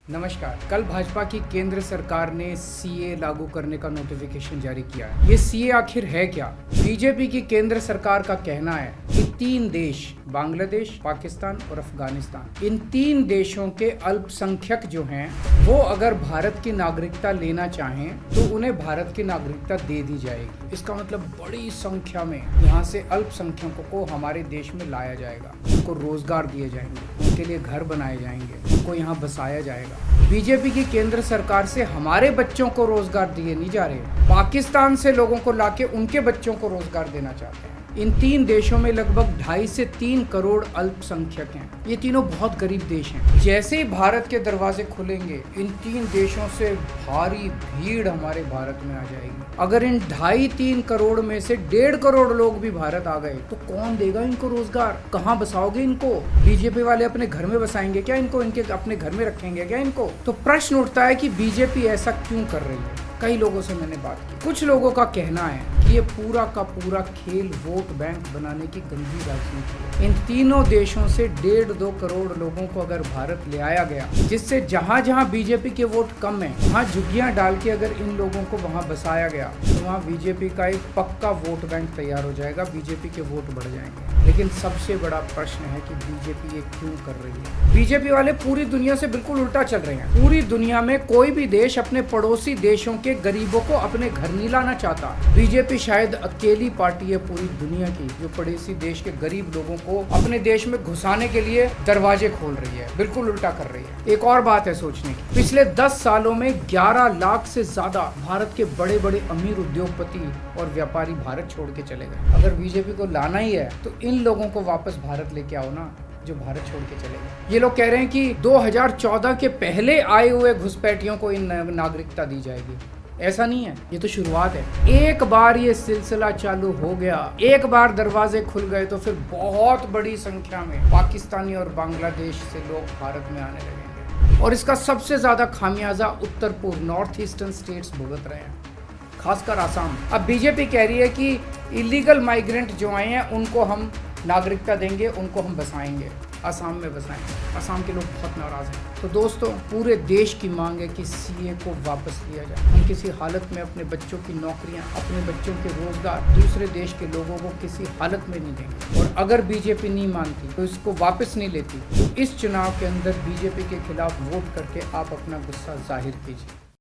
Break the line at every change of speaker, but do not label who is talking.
नमस्कार। कल भाजपा की केंद्र सरकार ने सीए लागू करने का नोटिफिकेशन जारी किया है। ये सीए आखिर है क्या? बीजेपी की केंद्र सरकार का कहना है कि 3 देश, बांग्लादेश, पाकिस्तान और अफगानिस्तान, इन 3 देशों के अल्पसंख्यक जो हैं वो अगर भारत की नागरिकता लेना चाहें तो उन्हें भारत की नागरिकता दे दी जाएगी। इसका मतलब बड़ी संख्या में यहाँ से अल्पसंख्यकों को हमारे देश में लाया जाएगा, उनको रोजगार दिए जाएंगे, उनके लिए घर बनाए जाएंगे, उनको यहाँ बसाया जाएगा। बीजेपी की केंद्र सरकार से हमारे बच्चों को रोजगार दिए नहीं जा रहे, पाकिस्तान से लोगों को लाके उनके बच्चों को रोजगार देना चाहते हैं। इन 3 देशों में लगभग 2.5 से 3 करोड़ अल्पसंख्यक हैं। ये तीनों बहुत गरीब देश हैं। जैसे ही भारत के दरवाजे खुलेंगे, इन 3 देशों से भारी भीड़ हमारे भारत में आ जाएगी। अगर इन 2.5-3 करोड़ में से 1.5 करोड़ लोग भी भारत आ गए तो कौन देगा इनको रोजगार? कहाँ बसाओगे इनको? बीजेपी वाले अपने घर में बसाएंगे क्या इनको? इनके अपने घर में रखेंगे क्या इनको? तो प्रश्न उठता है कि बीजेपी ऐसा क्यों कर रही है। कई लोगों से मैंने बात की, कुछ लोगों का कहना है कि ये पूरा का पूरा खेल वोट बैंक बनाने की गंदी राजनीति है। इन तीनों देशों से 1.5-2 करोड़ लोगों को अगर भारत ले आया गया, जिससे जहां जहां बीजेपी के वोट कम है वहां झुग्गियां डाल के अगर इन लोगों को वहां बसाया गया तो वहां बीजेपी का एक पक्का वोट बैंक तैयार हो जाएगा, बीजेपी के वोट बढ़ जाएंगे। लेकिन सबसे बड़ा प्रश्न है कि बीजेपी ये क्यों कर रही है? बीजेपी वाले पूरी दुनिया से बिल्कुल उल्टा चल रहे हैं। पूरी दुनिया में कोई भी देश अपने पड़ोसी देशों के गरीबों को अपने घर नहीं लाना चाहता। बीजेपी शायद अकेली पार्टी है पूरी दुनिया की जो पड़ोसी देश के गरीब लोगों को अपने देश में घुसाने के लिए दरवाजे खोल रही है, बिल्कुल उल्टा कर रही है। एक और बात है सोचने की, पिछले 10 सालों में 11 लाख से ज्यादा भारत के बड़े बड़े अमीर उद्योगपति और व्यापारी भारत छोड़ के चले गए। अगर बीजेपी को लाना ही है तो इन लोगों को वापस भारत लेके आओ ना, जो भारत छोड़ के चले गए। ये लोग कह रहे हैं कि 2014 के पहले आए हुए घुसपैठियों को इन नागरिकता दी जाएगी। ऐसा नहीं है, ये तो शुरुआत है। एक बार ये सिलसिला चालू हो गया, एक बार दरवाजे खुल गए तो फिर बहुत बड़ी संख्या में पाकिस्तानी और बांग्लादेश से लोग भारत में आने लगेंगे और इसका सबसे ज्यादा खामियाजा उत्तर पूर्व नॉर्थ ईस्टर्न स्टेट्स भुगत रहे हैं, खासकर आसाम। अब बीजेपी कह रही है कि इलीगल माइग्रेंट जो आए हैं उनको हम नागरिकता देंगे, उनको हम बसाएंगे, आसाम में बसाएंगे। आसाम के लोग बहुत नाराज हैं। तो दोस्तों, पूरे देश की मांग है कि सीए को वापस लिया जाए। हम किसी हालत में अपने बच्चों की नौकरियां, अपने बच्चों के रोजगार दूसरे देश के लोगों को किसी हालत में नहीं देंगे। और अगर बीजेपी नहीं मानती तो इसको वापस नहीं लेती तो इस चुनाव के अंदर बीजेपी के खिलाफ वोट करके आप अपना गुस्सा जाहिर कीजिए।